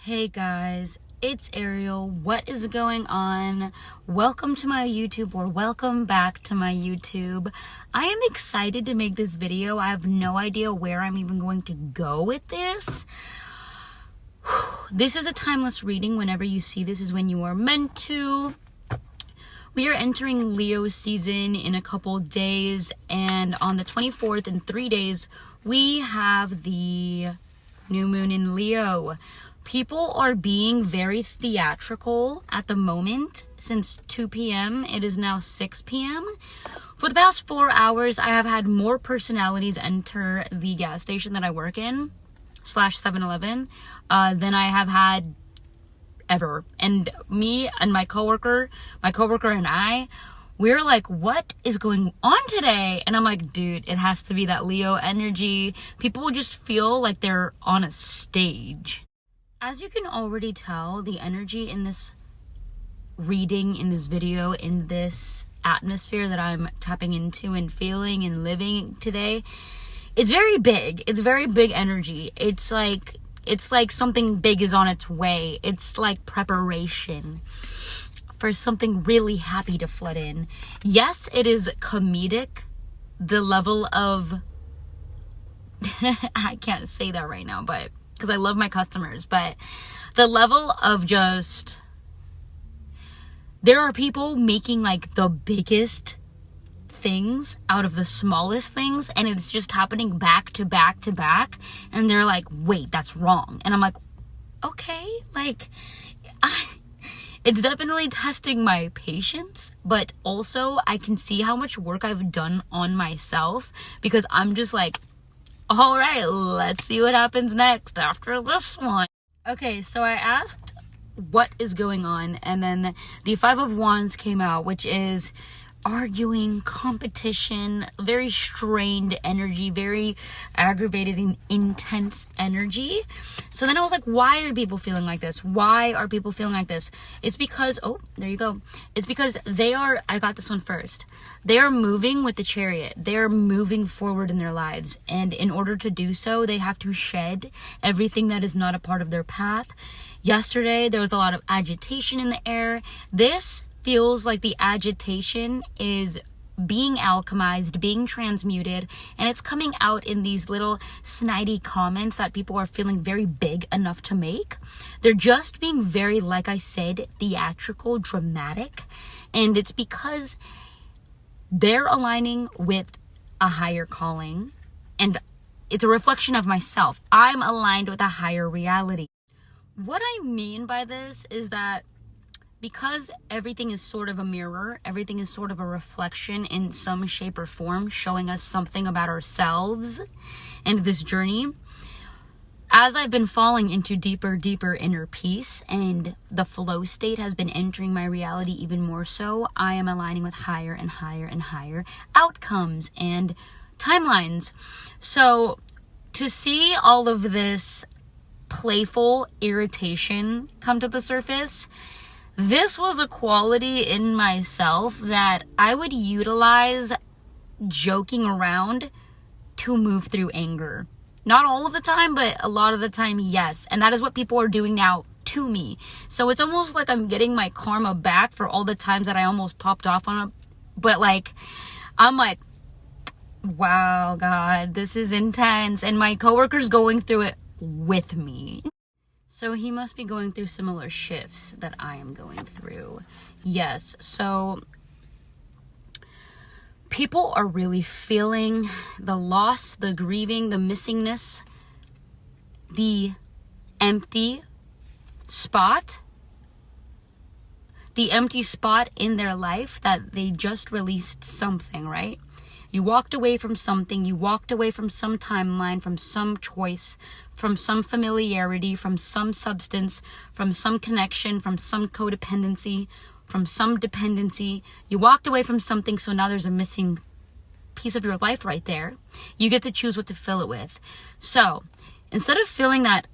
Hey guys, it's Ariel. What is going on? Welcome to my YouTube, or welcome back to my YouTube. I am excited to make this video. I have no idea where I'm even going to go with this. This is a timeless reading. Whenever you see this is when you are meant to. We are entering Leo season in a couple days, and on the 24th, in 3 days, we have the new moon in Leo. People are being very theatrical at the moment. Since 2 p.m., it is now 6 p.m. For the past 4 hours, I have had more personalities enter the gas station that I work in, / 7-Eleven, than I have had ever. And me and my coworker and I, we're like, what is going on today? And I'm like, dude, it has to be that Leo energy. People will just feel like they're on a stage. As you can already tell, the energy in this reading, in this video, in this atmosphere that I'm tapping into and feeling and living today, it's very big. It's very big energy. It's like something big is on its way. It's like preparation for something really happy to flood in. Yes, it is comedic. The level of I can't say that right now, but because I love my customers, but the level of just, there are people making like the biggest things out of the smallest things, and it's just happening back to back to back, and they're like, wait, that's wrong. And I'm like, okay, like it's definitely testing my patience, but also I can see how much work I've done on myself, because I'm just like, all right, let's see what happens next after this one. Okay, so I asked what is going on, and then the 5 of Wands came out, which is arguing, competition, very strained energy, very aggravated and intense energy. So then I was like, why are people feeling like this? Why are people feeling like this? It's because, oh, there you go. It's because I got this one first. They are moving with the Chariot. They're moving forward in their lives. And in order to do so, they have to shed everything that is not a part of their path. Yesterday, there was a lot of agitation in the air. This feels like the agitation is being alchemized, being transmuted, and it's coming out in these little snidey comments that people are feeling very big enough to make. They're just being very, like I said, theatrical, dramatic, and it's because they're aligning with a higher calling, and it's a reflection of myself. I'm aligned with a higher reality. What I mean by this is that because everything is sort of a mirror, everything is sort of a reflection in some shape or form, showing us something about ourselves and this journey. As I've been falling into deeper inner peace, and the flow state has been entering my reality even more so, I am aligning with higher and higher and higher outcomes and timelines. So to see all of this playful irritation come to the surface, this was a quality in myself that I would utilize joking around to move through anger. Not all of the time, but a lot of the time, yes. And that is what people are doing now to me. So it's almost like I'm getting my karma back for all the times that I almost popped off on it. But like, I'm like, wow, God, this is intense. And my coworker's going through it with me. So he must be going through similar shifts that I am going through. Yes, so people are really feeling the loss, the grieving, the missingness, the empty spot. The empty spot in their life that they just released something, right? You walked away from something, you walked away from some timeline, from some choice, from some familiarity, from some substance, from some connection, from some codependency, from some dependency. You walked away from something, so now there's a missing piece of your life right there. You get to choose what to fill it with. So instead of filling that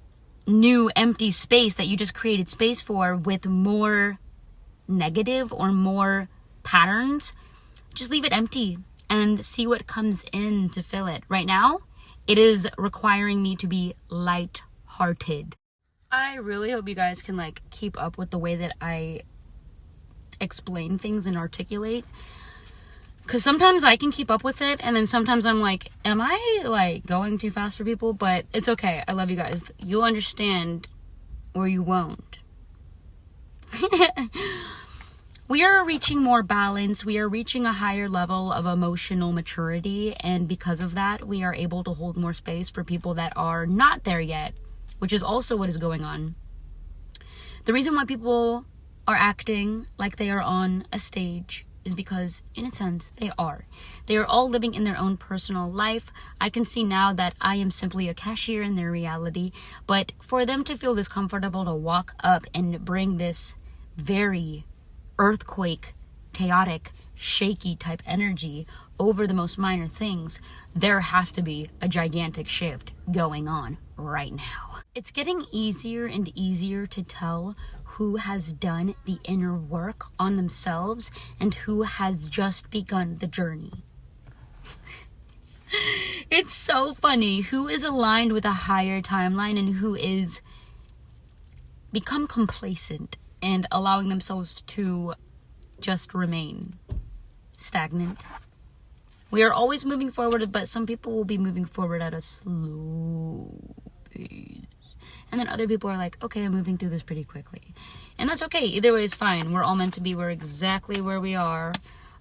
new empty space that you just created space for with more negative or more patterns, just leave it empty and see what comes in to fill it. Right now, it is requiring me to be light-hearted. I really hope you guys can like keep up with the way that I explain things and articulate, because sometimes I can keep up with it, and then sometimes I'm like, am I like going too fast for people? But it's okay. I love you guys. You'll understand, or you won't. We are reaching more balance. We are reaching a higher level of emotional maturity, and because of that, we are able to hold more space for people that are not there yet, which is also what is going on. The reason why people are acting like they are on a stage is because, in a sense, they are. They are all living in their own personal life. I can see now that I am simply a cashier in their reality, but for them to feel this comfortable to walk up and bring this very earthquake, chaotic, shaky type energy over the most minor things, there has to be a gigantic shift going on right now. It's getting easier and easier to tell who has done the inner work on themselves and who has just begun the journey. It's so funny who is aligned with a higher timeline and who is become complacent and allowing themselves to just remain stagnant. We are always moving forward, but some people will be moving forward at a slow pace. And then other people are like, okay, I'm moving through this pretty quickly. And that's okay. Either way is fine. We're all meant to be. We're exactly where we are.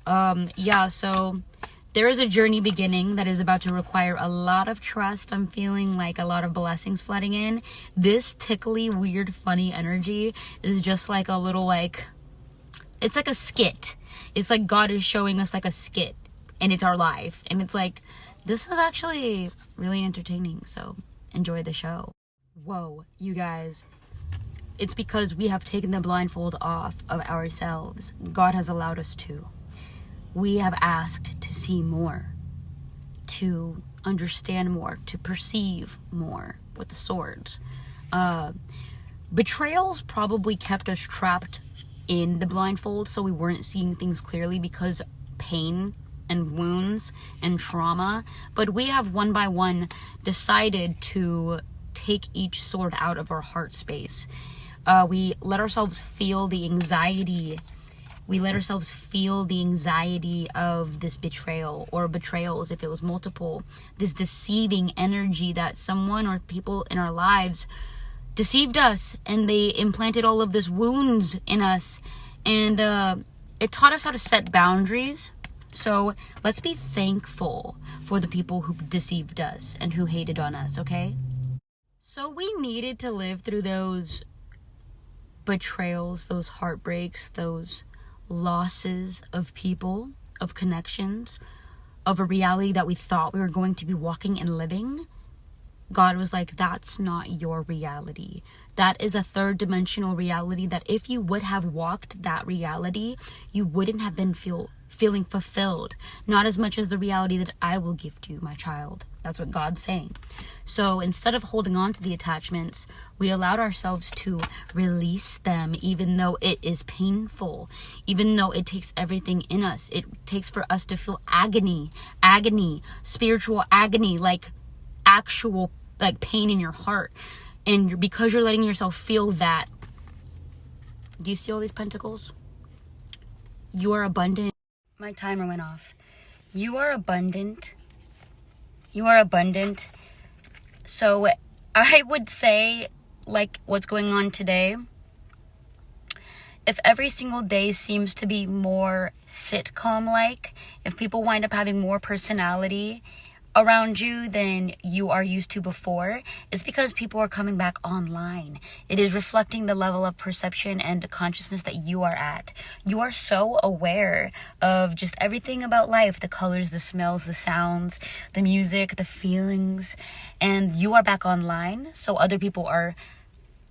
So there is a journey beginning that is about to require a lot of trust. I'm feeling like a lot of blessings flooding in. This tickly, weird, funny energy is just like a little it's like a skit. It's like God is showing us like a skit, and it's our life. And it's like, this is actually really entertaining. So enjoy the show. Whoa, you guys. It's because we have taken the blindfold off of ourselves. God has allowed us to. We have asked to see more, to understand more, to perceive more with the swords. Betrayals probably kept us trapped in the blindfold, so we weren't seeing things clearly because pain and wounds and trauma. But we have one by one decided to take each sword out of our heart space. We let ourselves feel the anxiety. We let ourselves feel the anxiety of this betrayal, or betrayals if it was multiple. This deceiving energy that someone or people in our lives deceived us, and they implanted all of this wounds in us. And it taught us how to set boundaries. So let's be thankful for the people who deceived us and who hated on us, okay? So we needed to live through those betrayals, those heartbreaks, those losses of people, of connections, of a reality that we thought we were going to be walking and living. God was like, that's not your reality. That is a third dimensional reality that if you would have walked that reality, you wouldn't have been feeling fulfilled. Not as much as the reality that I will give to you, my child. That's what God's saying. So instead of holding on to the attachments, we allowed ourselves to release them, even though it is painful, even though it takes everything in us. It takes for us to feel agony, spiritual agony, like actual like pain in your heart. And because you're letting yourself feel that, do you see all these pentacles? You are abundant. My timer went off. You are abundant. You are abundant. So I would say, like what's going on today, if every single day seems to be more sitcom-like, if people wind up having more personality around you than you are used to before, it's because people are coming back online. It is reflecting the level of perception and consciousness that you are at. You are so aware of just everything about life, the colors, the smells, the sounds, the music, the feelings, and you are back online. So other people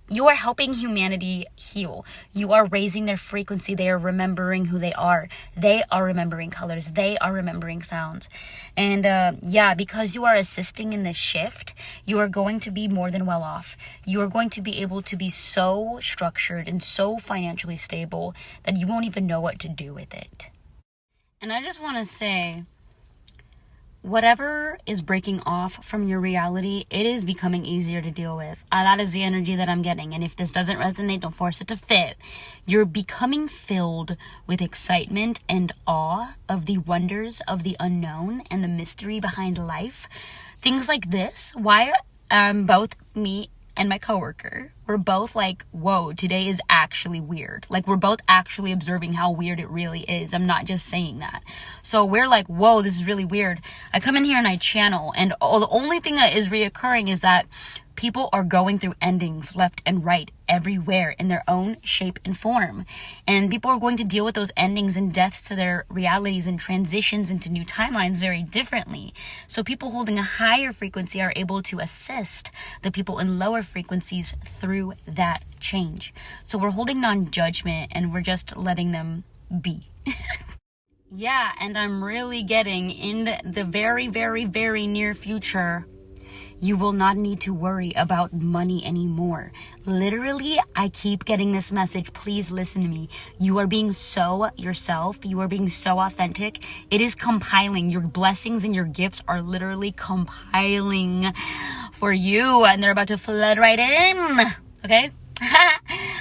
you are helping humanity heal. You are raising their frequency. They are remembering who they are. They are remembering colors. They are remembering sounds. And because you are assisting in this shift, you are going to be more than well off. You are going to be able to be so structured and so financially stable that you won't even know what to do with it. And I just want to say, whatever is breaking off from your reality, it is becoming easier to deal with. That is the energy that I'm getting. And if this doesn't resonate, don't force it to fit. You're becoming filled with excitement and awe of the wonders of the unknown and the mystery behind life. Things like this, why both me and my coworker, we're both like, whoa, today is actually weird. Like, we're both actually observing how weird it really is. I'm not just saying that. So we're like, whoa, this is really weird. I come in here and I channel, and the only thing that is reoccurring is that people are going through endings left and right everywhere in their own shape and form. And people are going to deal with those endings and deaths to their realities and transitions into new timelines very differently. So people holding a higher frequency are able to assist the people in lower frequencies through that change. So we're holding non-judgment and we're just letting them be. Yeah, and I'm really getting in the very, very, very near future, you will not need to worry about money anymore. Literally, I keep getting this message. Please listen to me. You are being so yourself. You are being so authentic. It is compiling. Your blessings and your gifts are literally compiling for you, and they're about to flood right in. Okay?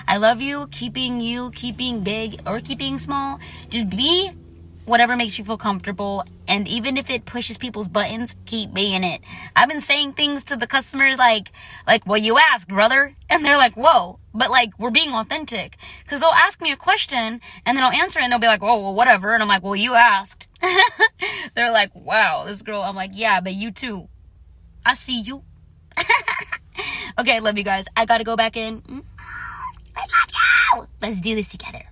I love you. Keeping big or keeping small. Just be whatever makes you feel comfortable. And even if it pushes people's buttons, keep being it. I've been saying things to the customers like, well, you asked, brother. And they're like, whoa. But like, we're being authentic. Because they'll ask me a question and then I'll answer it and they'll be like, oh, well, whatever. And I'm like, well, you asked. They're like, wow, this girl. I'm like, yeah, but you too. I see you. Okay, I love you guys. I gotta go back in. I love you. Let's do this together.